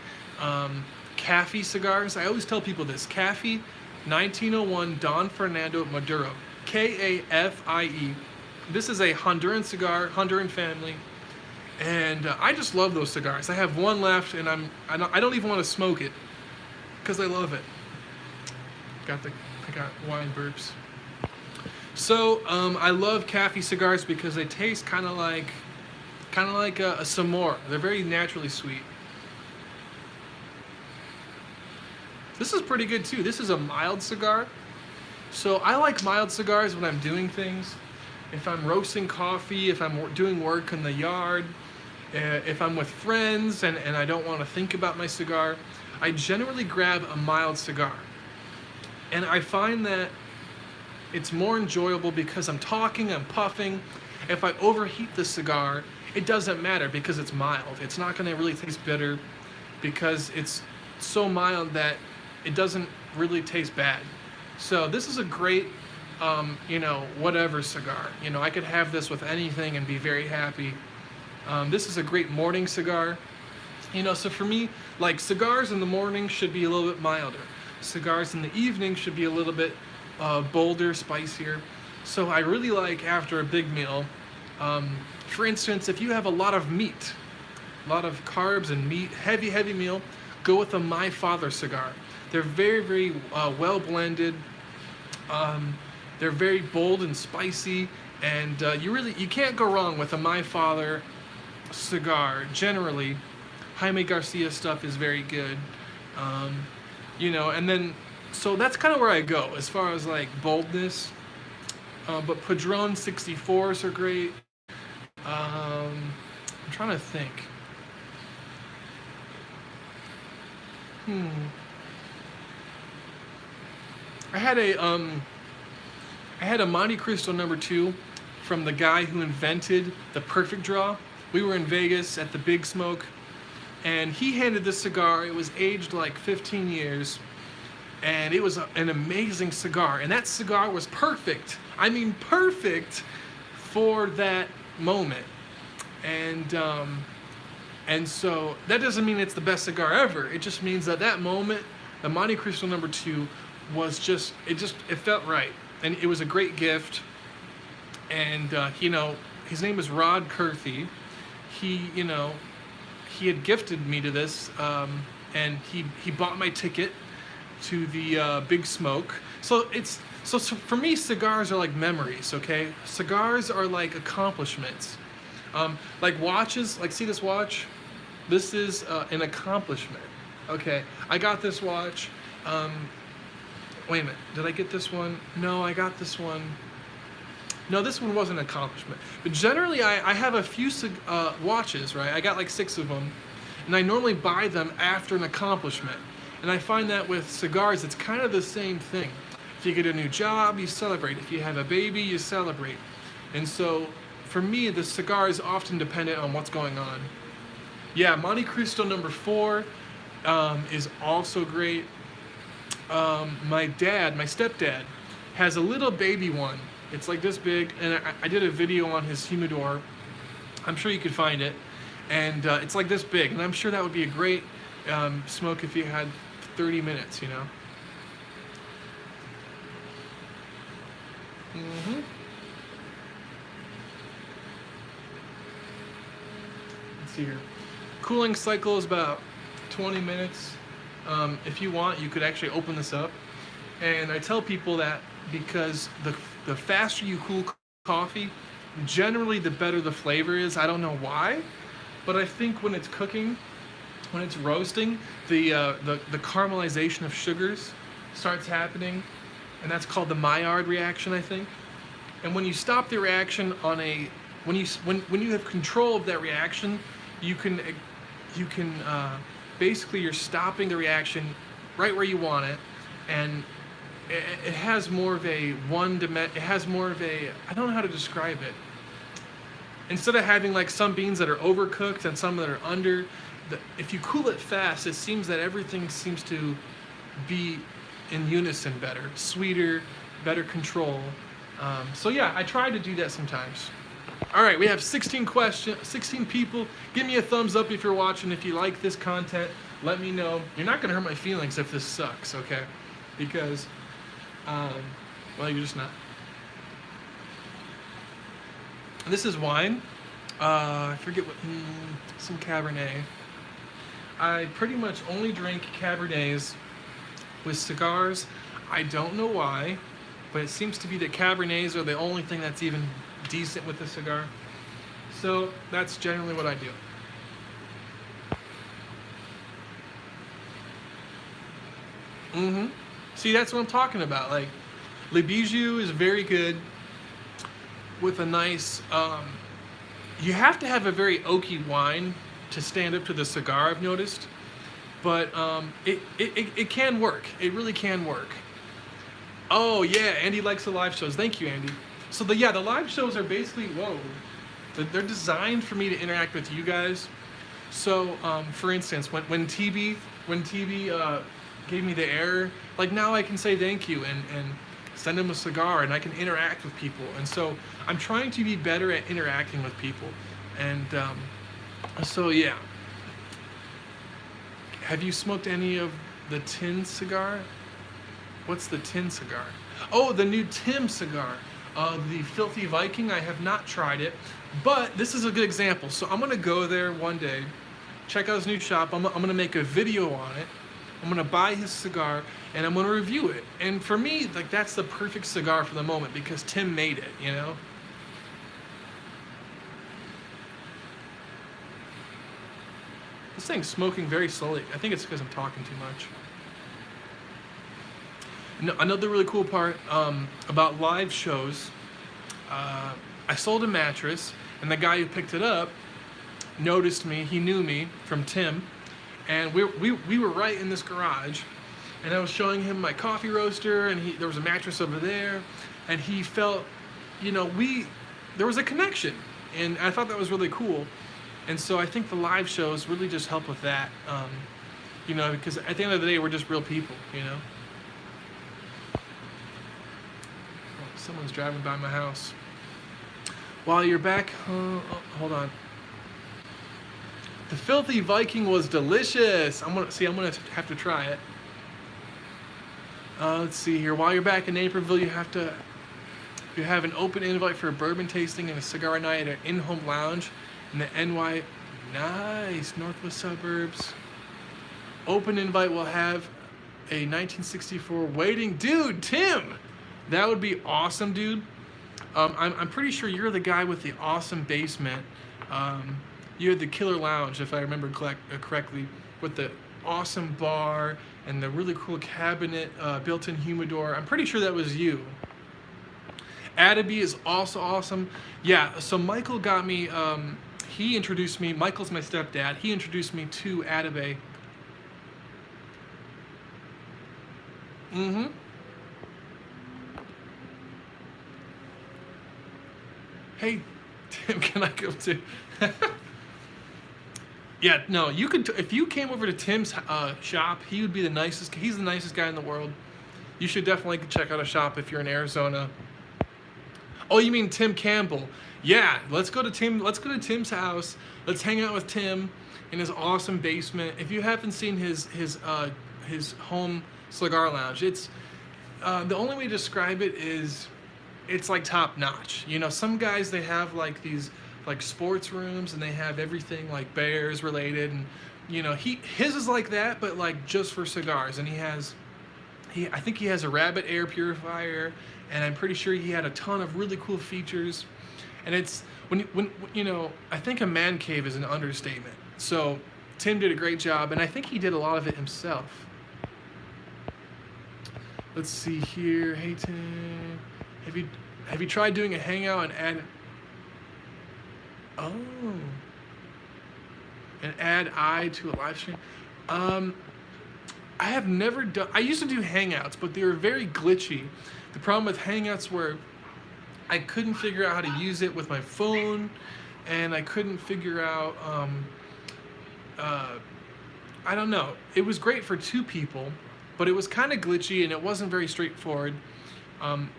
Café cigars. I always tell people this. Café 1901 Don Fernando Maduro. Kafie. This is a Honduran cigar, Honduran family. And I just love those cigars. I have one left, and I don't even want to smoke it because I love it. I got wine burps. So I love Café cigars because they taste kind of like a Samora. They're very naturally sweet. This is pretty good too. This is a mild cigar. So I like mild cigars when I'm doing things. If I'm roasting coffee, if I'm doing work in the yard, if I'm with friends and I don't want to think about my cigar, I generally grab a mild cigar. And I find that it's more enjoyable because I'm talking, I'm puffing. If I overheat the cigar, it doesn't matter because it's mild. It's not going to really taste bitter because it's so mild that it doesn't really taste bad. So this is a great, whatever cigar. I could have this with anything and be very happy. This is a great morning cigar. So for me, like, cigars in the morning should be a little bit milder. Cigars in the evening should be a little bit bolder, spicier. So I really like after a big meal, for instance, if you have a lot of meat, a lot of carbs and meat, heavy meal, go with a My Father cigar. They're very well blended. They're very bold and spicy, and you can't go wrong with a My Father cigar. Generally, Jaime Garcia stuff is very good. And then so that's kind of where I go as far as like boldness. But Padron 64s are great. I'm trying to think. I had a Monte Cristo number 2 from the guy who invented the Perfect Draw. We were in Vegas at the Big Smoke, and he handed this cigar. It was aged like 15 years, and it was an amazing cigar. And that cigar was perfect. I mean, perfect for that moment. And so that doesn't mean it's the best cigar ever. It just means that moment, the Monte Cristo number 2, was it felt right. and it was a great gift. And his name is Rod Kurthy. He he had gifted me to this, and he bought my ticket to the Big Smoke. So for me, cigars are like memories. Okay, cigars are like accomplishments. Like watches. Like, see this watch? This is an accomplishment. Okay, I got this watch. Wait a minute, did I get this one? No, I got this one. No, this one wasn't an accomplishment. But generally, I have a few watches, right? I got like 6 of them. And I normally buy them after an accomplishment. And I find that with cigars, it's kind of the same thing. If you get a new job, you celebrate. If you have a baby, you celebrate. And so, for me, the cigar is often dependent on what's going on. Yeah, Monte Cristo number 4 is also great. My stepdad, has a little baby one. It's like this big, and I did a video on his humidor. I'm sure you could find it. And it's like this big, and I'm sure that would be a great smoke if you had 30 minutes, Let's see here. Cooling cycle is about 20 minutes. If you want, you could actually open this up. And I tell people that because the faster you cool coffee, generally the better the flavor is. I don't know why, but I think when it's cooking, when it's roasting, the caramelization of sugars starts happening, and that's called the Maillard reaction, I think. And when you stop the reaction when you have control of that reaction, you can basically you're stopping the reaction right where you want it, and it has more of a I don't know how to describe it. Instead of having like some beans that are overcooked and some that are under, if you cool it fast, it seems that everything seems to be in unison better, sweeter, better control. So yeah, I try to do that sometimes. All right, we have 16 people. Give me a thumbs up if you're watching. If you like this content, let me know. You're not gonna hurt my feelings if this sucks, okay? Because, well, you're just not. This is wine. I forget what, some Cabernet. I pretty much only drink Cabernets with cigars. I don't know why, but it seems to be that Cabernets are the only thing that's even decent with a cigar. So that's generally what I do. See, that's what I'm talking about. Like, Le Bijou is very good with a nice, you have to have a very oaky wine to stand up to the cigar, I've noticed. But it can work. It really can work. Oh yeah, Andy likes the live shows. Thank you, Andy. So the live shows are basically, they're designed for me to interact with you guys. So for instance, when TB gave me the error, like now I can say thank you and send them a cigar, and I can interact with people. And so I'm trying to be better at interacting with people. And so yeah. Have you smoked any of the tin cigar? What's the tin cigar? Oh, the new Tim cigar. The Filthy Viking. I have not tried it, but this is a good example. So I'm gonna go there one day, check out his new shop. I'm gonna make a video on it. I'm gonna buy his cigar and I'm gonna review it. And for me, like, that's the perfect cigar for the moment because Tim made it, you know? This thing's smoking very slowly. I think it's because I'm talking too much. Another really cool part about live shows, I sold a mattress, and the guy who picked it up noticed me. He knew me from Tim, and we were right in this garage, and I was showing him my coffee roaster, and there was a mattress over there, and he felt, you know, there was a connection, and I thought that was really cool. And so I think the live shows really just help with that, you know, because at the end of the day, we're just real people, you know. Someone's driving by my house. While you're back, hold on. The Filthy Viking was delicious. I'm gonna have to try it. Let's see here. While you're back in Naperville, you have to You have an open invite for a bourbon tasting and a cigar night at an in-home lounge in the NY. Nice, Northwest Suburbs. Open invite will have a 1964 waiting. Dude, Tim! That would be awesome, dude. I'm pretty sure you're the guy with the awesome basement. You had the killer lounge, if I remember correctly, with the awesome bar and the really cool cabinet, built-in humidor. I'm pretty sure that was you. Adobe is also awesome. Yeah, so Michael got me, he introduced me, Michael's my stepdad, he introduced me to Adobe. Mm-hmm. Hey, Tim, can I go to? Yeah, no, you could. If you came over to Tim's shop, he would be the nicest. He's the nicest guy in the world. You should definitely check out a shop if you're in Arizona. Oh, you mean Tim Campbell? Yeah, let's go to Tim. Let's go to Tim's house. Let's hang out with Tim in his awesome basement. If you haven't seen his home cigar lounge, it's the only way to describe it is it's like top notch. You know, some guys, they have like these like sports rooms and they have everything like Bears related, and you know, his is like that, but like just for cigars. And I think he has a rabbit air purifier, and I'm pretty sure he had a ton of really cool features. And it's when you know, I think a man cave is an understatement. So Tim did a great job, and I think he did a lot of it himself. Let's see here. Hey Tim, have you tried doing a hangout and add? Oh, and add I to a live stream. I have never done. I used to do hangouts, but they were very glitchy. The problem with hangouts were I couldn't figure out how to use it with my phone, and I couldn't figure out. I don't know. It was great for two people, but it was kind of glitchy and it wasn't very straightforward. And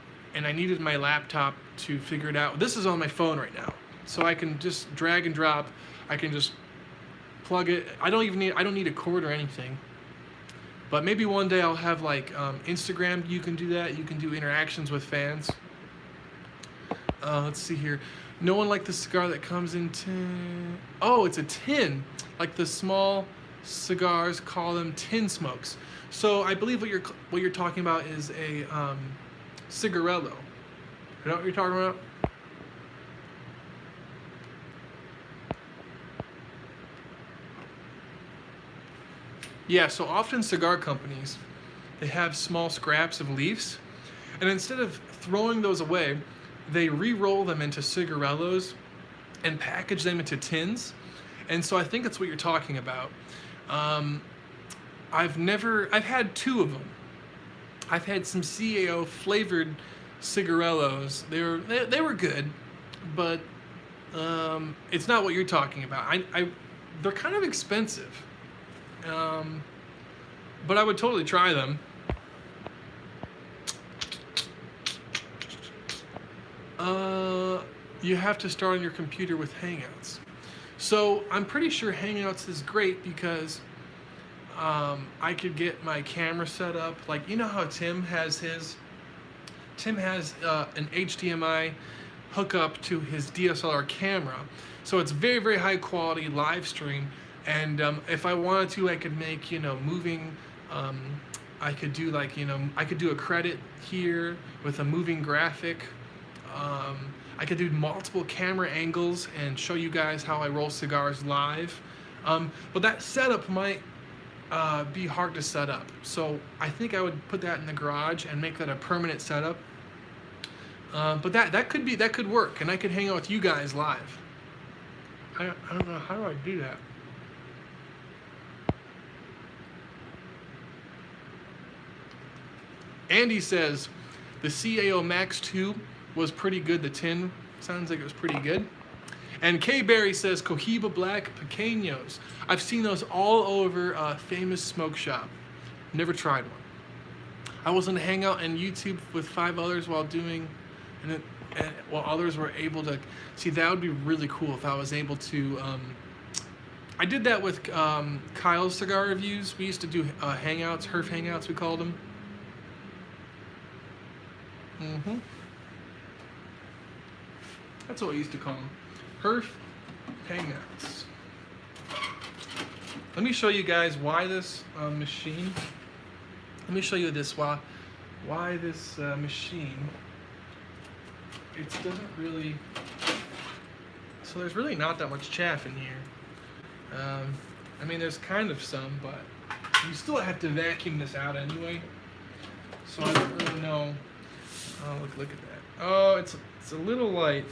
I needed my laptop to figure it out. This is on my phone right now, so I can just drag and drop. I can just plug it. I don't need a cord or anything. But maybe one day I'll have like Instagram. You can do that. You can do interactions with fans. Let's see here. No one liked the cigar that comes in tin. Oh, it's a tin. Like the small cigars, call them tin smokes. So I believe what you're talking about is a cigarello. You know what you're talking about? Yeah, so often cigar companies, they have small scraps of leaves, and instead of throwing those away, they re-roll them into cigarellos and package them into tins. And so I think that's what you're talking about. I've had two of them. I've had some CAO flavored cigarellos. They were good, but it's not what you're talking about. They're kind of expensive. But I would totally try them. You have to start on your computer with Hangouts. So I'm pretty sure Hangouts is great because I could get my camera set up. Like, you know how Tim has an HDMI hookup to his DSLR camera. So it's very, very high quality live stream. And if I wanted to, I could make, you know, moving, I could do like, you know, I could do a credit here with a moving graphic. I could do multiple camera angles and show you guys how I roll cigars live. But that setup might be hard to set up. So I think I would put that in the garage and make that a permanent setup. But that could work, and I could hang out with you guys live. I don't know, how do I do that? Andy says the CAO Max 2 was pretty good. The tin sounds like it was pretty good. And K Barry says Cohiba Black Pequeños. I've seen those all over Famous Smoke Shop. Never tried one. I was on a hangout on YouTube with 5 others while doing, and while others were able to see. That would be really cool if I was able to. I did that with Kyle's cigar reviews. We used to do hangouts, Herf hangouts we called them. That's what we used to call them. Herf hangouts. Let me show you guys why this machine. Let me show you this why this machine. It doesn't really. So there's really not that much chaff in here. I mean, there's kind of some, but you still have to vacuum this out anyway. So I don't really know. Oh, look at that. Oh, it's a little light.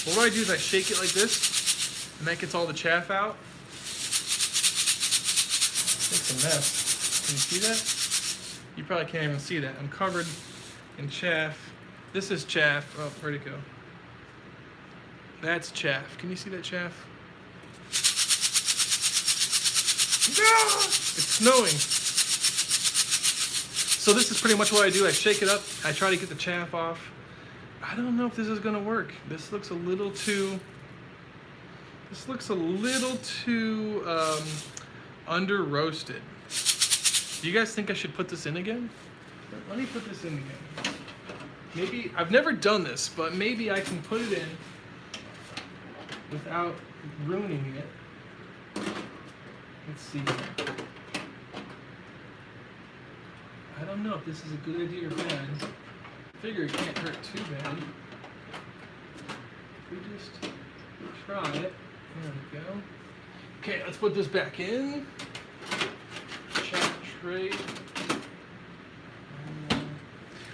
What I do is I shake it like this, and that gets all the chaff out. It's a mess. Can you see that? You probably can't even see that. I'm covered in chaff. This is chaff. Oh, where'd it go? That's chaff. Can you see that chaff? Ah! It's snowing. So this is pretty much what I do. I shake it up. I try to get the chaff off. I don't know if this is gonna work. This looks a little too. Under roasted. Do you guys think I should put this in again? Let me put this in again. Maybe I've never done this, but maybe I can put it in without ruining it. Let's see. I don't know if this is a good idea or bad. I figure it can't hurt too bad. We just try it. There we go. Okay, let's put this back in. Chaff tray.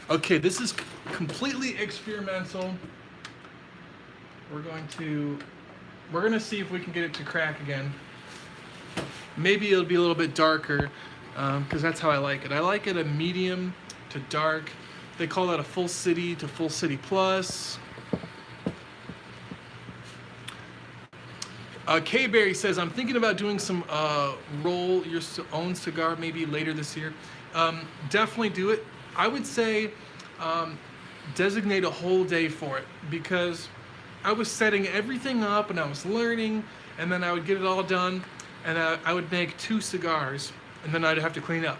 Okay, this is completely experimental. We're gonna see if we can get it to crack again. Maybe it'll be a little bit darker, because that's how I like it. I like it a medium to dark. They call that a full city to full city plus. K-Berry says, I'm thinking about doing some roll your own cigar maybe later this year. Definitely do it. I would say designate a whole day for it, because I was setting everything up and I was learning, and then I would get it all done, and I would make 2 cigars, and then I'd have to clean up.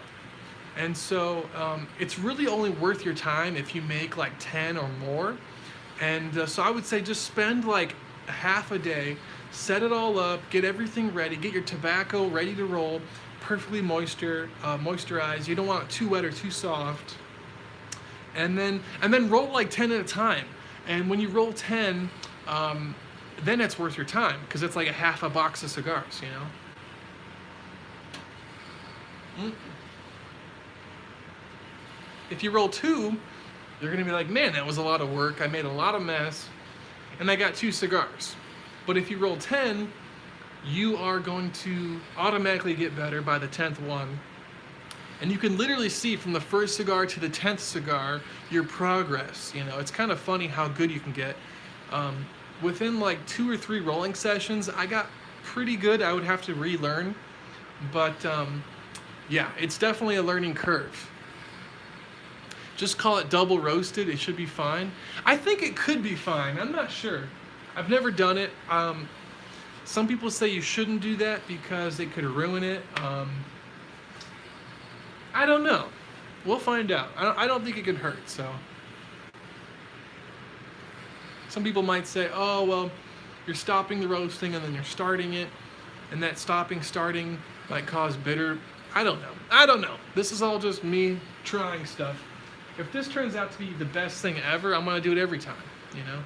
And so it's really only worth your time if you make like 10 or more. And so I would say just spend like half a day, set it all up, get everything ready, get your tobacco ready to roll, perfectly moisturized. You don't want it too wet or too soft. And then roll like 10 at a time. And when you roll 10, then it's worth your time, because it's like a half a box of cigars, you know? If you roll 2, you're gonna be like, man, that was a lot of work. I made a lot of mess, and I got 2 cigars. But if you roll 10, you are going to automatically get better by the 10th one. And you can literally see from the first cigar to the 10th cigar, your progress. You know, it's kind of funny how good you can get. Within like 2 or 3 rolling sessions, I got pretty good. I would have to relearn. But yeah, it's definitely a learning curve. Just call it double roasted. It should be fine. I think it could be fine. I'm not sure. I've never done it. Some people say you shouldn't do that because it could ruin it. I don't know. We'll find out. I don't think it could hurt. So some people might say, oh, well, you're stopping the roasting and then you're starting it, and that starting might cause bitter. I don't know. This is all just me trying stuff. If this turns out to be the best thing ever, I'm going to do it every time, you know?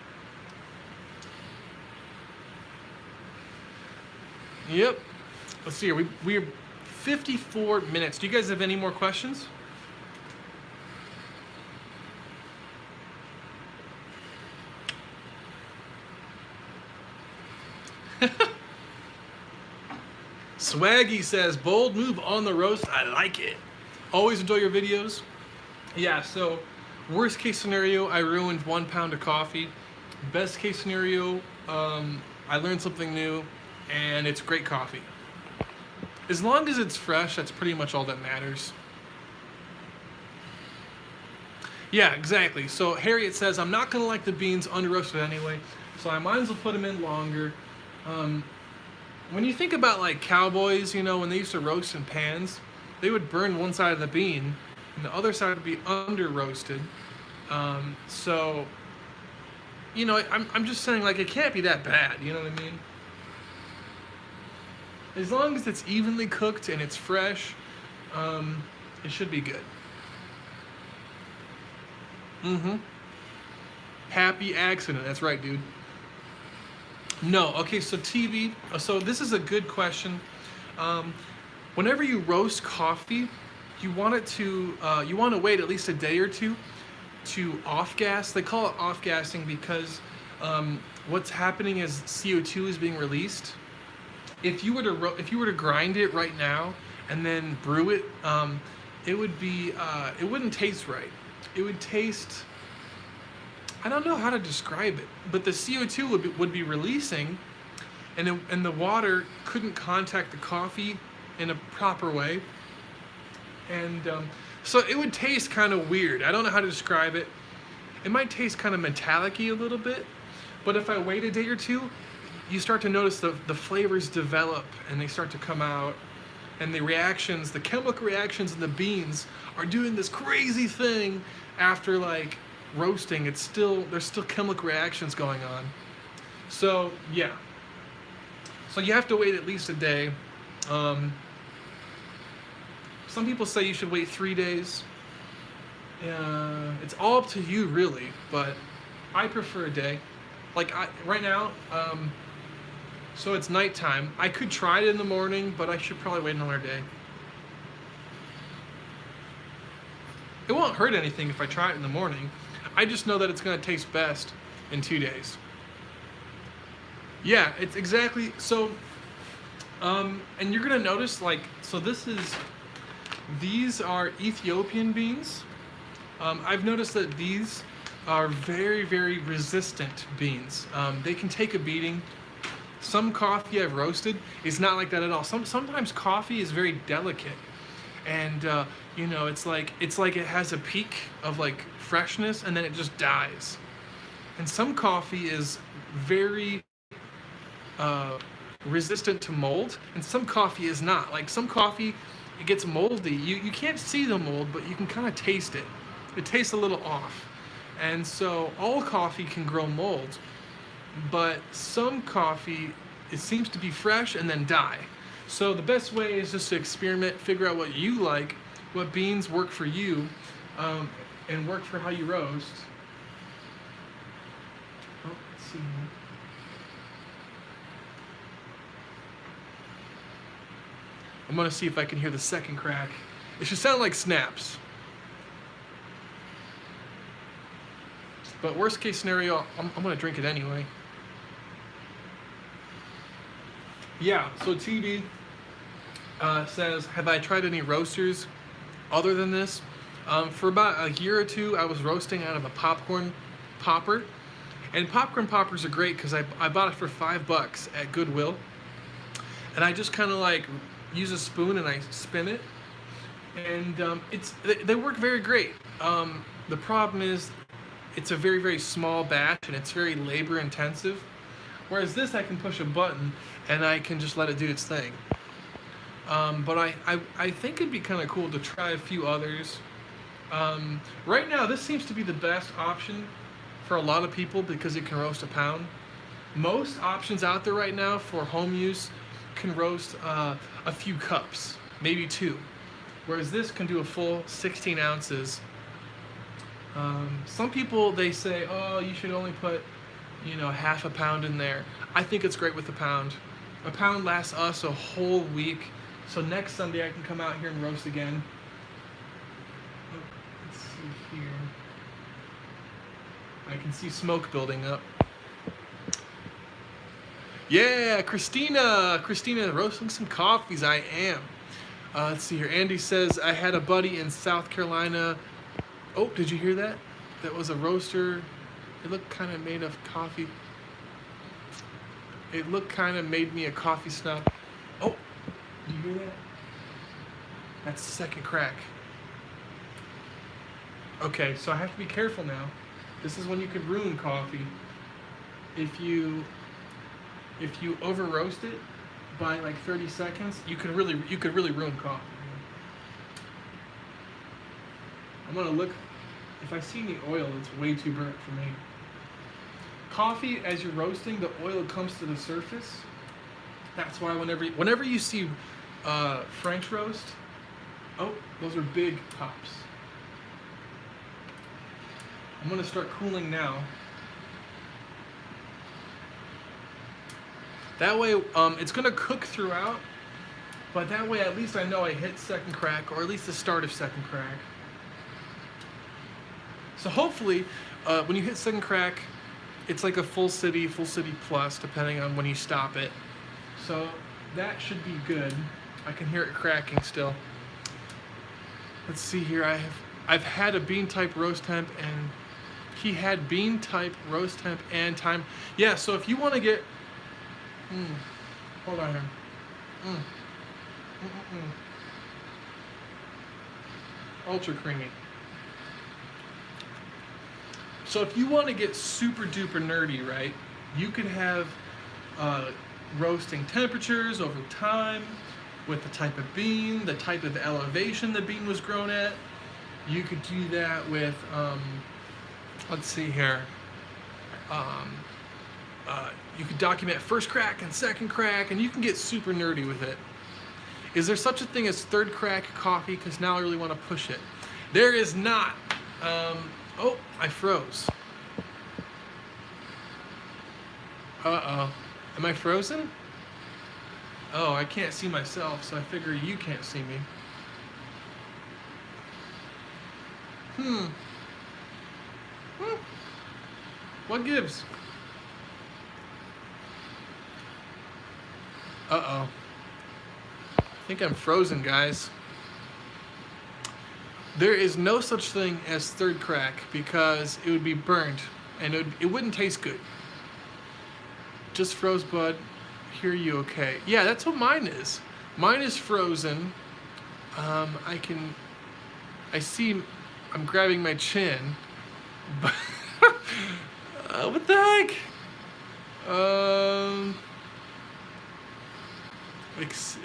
Yep. Let's see here. We're 54 minutes. Do you guys have any more questions? Swaggy says, bold move on the roast. I like it. Always enjoy your videos. Yeah, so worst case scenario, I ruined 1 pound of coffee. Best case scenario, I learned something new, and it's great coffee. As long as it's fresh, that's pretty much all that matters. Yeah, exactly. So Harriet says, I'm not going to like the beans under roasted anyway, so I might as well put them in longer. When you think about like cowboys, you know, when they used to roast in pans, they would burn one side of the bean, and the other side would be under roasted. So, you know, I'm just saying, like, it can't be that bad. You know what I mean? As long as it's evenly cooked and it's fresh, it should be good. Mm-hmm. Happy accident. That's right, dude. No. Okay, so TV. So this is a good question. Whenever you roast coffee, you want it to you want to wait at least a day or two to off gas. They call it off gassing because what's happening is CO2 is being released. If you were to grind it right now and then brew it, it would be it wouldn't taste right. It would taste, I don't know how to describe it, but the CO2 would be releasing, and the water couldn't contact the coffee in a proper way, and so it would taste kind of weird. I don't know how to describe it. It might taste kind of metallic-y a little bit, but if I wait a day or two, you start to notice the flavors develop and they start to come out, and the reactions, the chemical reactions in the beans are doing this crazy thing after like roasting. There's still chemical reactions going on. So yeah. So you have to wait at least a day. Some people say you should wait 3 days. It's all up to you really, but I prefer a day. Like right now, so it's nighttime. I could try it in the morning, but I should probably wait another day. It won't hurt anything if I try it in the morning. I just know that it's going to taste best in 2 days. Yeah, it's exactly so. And you're going to notice, like, so these are Ethiopian beans. I've noticed that these are very, very resistant beans. They can take a beating. Some coffee I've roasted is not like that at all. Sometimes coffee is very delicate, and you know, it's like it has a peak of like freshness and then it just dies. And some coffee is very resistant to mold, and some coffee is not. Like some coffee, it gets moldy. You can't see the mold, but you can kind of taste it. It tastes a little off. And so all coffee can grow mold, but some coffee, it seems to be fresh and then die. So the best way is just to experiment, figure out what you like, what beans work for you, and work for how you roast. Oh, let's see here. I'm gonna see if I can hear the second crack. It should sound like snaps. But worst case scenario, I'm gonna drink it anyway. Yeah, so TB says, have I tried any roasters other than this? For about a year or two, I was roasting out of a popcorn popper. And popcorn poppers are great because I bought it for $5 at Goodwill. And I just kind of like use a spoon and I spin it. And they work very great. The problem is it's a very, very small batch and it's very labor intensive. Whereas this, I can push a button and I can just let it do its thing. But I think it'd be kind of cool to try a few others. Right now, this seems to be the best option for a lot of people because it can roast a pound. Most options out there right now for home use can roast a few cups, maybe 2. Whereas this can do a full 16 ounces. Some people, they say, oh, you should only put, you know, half a pound in there. I think it's great with a pound. A pound lasts us a whole week. So next Sunday I can come out here and roast again. Oh, let's see here. I can see smoke building up. Yeah, Christina roasting some coffees. I am. Let's see here. Andy says, I had a buddy in South Carolina. Oh, did you hear that? That was a roaster. It looked kind of made of coffee. It looked kind of made me a coffee snob. Oh, did you hear that? That's the second crack. Okay, so I have to be careful now. This is when you could ruin coffee. If you over roast it by like 30 seconds, you could really ruin coffee. I'm gonna look. If I see any oil, it's way too burnt for me. coffee, as you're roasting, the oil comes to the surface. That's why whenever you see French roast, oh, those are big pops. I'm gonna start cooling now. That way, it's gonna cook throughout, but that way at least I know I hit second crack, or at least the start of second crack. So hopefully, when you hit second crack, it's like a full city plus, depending on when you stop it. So that should be good. I can hear it cracking still. Let's see here. I've had a bean type roast temp, and he had bean type roast temp and time. Yeah. So if you want to get, hold on here. Ultra creamy. So if you want to get super duper nerdy, right, you could have roasting temperatures over time with the type of bean, the type of elevation the bean was grown at. You could do that with, let's see here. You could document first crack and second crack, and you can get super nerdy with it. Is there such a thing as third crack coffee? Because now I really want to push it. There is not. Oh, I froze. Uh-oh. Am I frozen? Oh, I can't see myself, so I figure you can't see me. What gives? Uh-oh. I think I'm frozen, guys. There is no such thing as third crack because it would be burnt and it wouldn't taste good. Just froze, bud. Hear you okay? Yeah, that's what mine is. Mine is frozen. I see I'm grabbing my chin. But what the heck?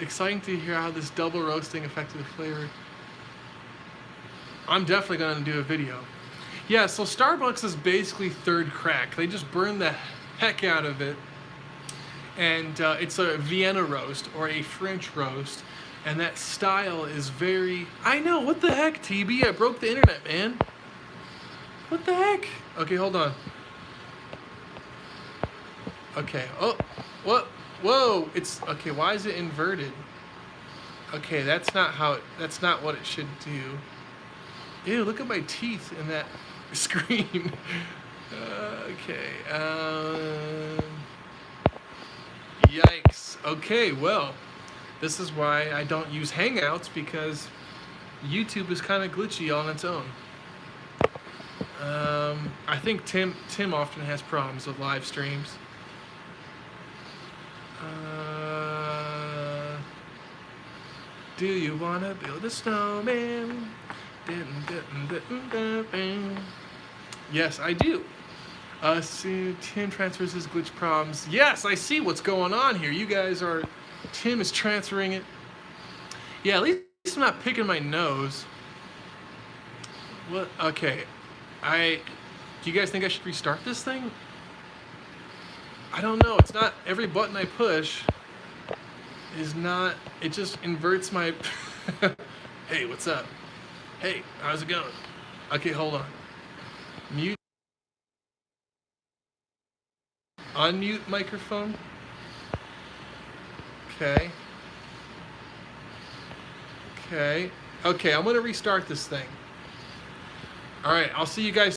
Exciting to hear how this double roasting affected the flavor. I'm definitely going to do a video. Yeah, so Starbucks is basically third crack. They just burn the heck out of it. And it's a Vienna roast or a French roast. And that style is very... I know, what the heck, TB? I broke the internet, man. What the heck? Okay, hold on. Okay, oh, what? Whoa, it's... Okay, why is it inverted? Okay, that's not what it should do. Ew, look at my teeth in that screen. Okay. Yikes. Okay, well, this is why I don't use Hangouts, because YouTube is kind of glitchy on its own. I think Tim often has problems with live streams. Do you wanna build a snowman? Yes, I do. See, Tim transfers his glitch problems. Yes, I see what's going on here. You guys are... Tim is transferring it. Yeah, at least I'm not picking my nose. What? Okay. Do you guys think I should restart this thing? I don't know. It's not... Every button I push is not... It just inverts my... Hey, what's up? Hey, how's it going? Okay, hold on. Mute. Unmute microphone. Okay. Okay. Okay, I'm going to restart this thing. All right, I'll see you guys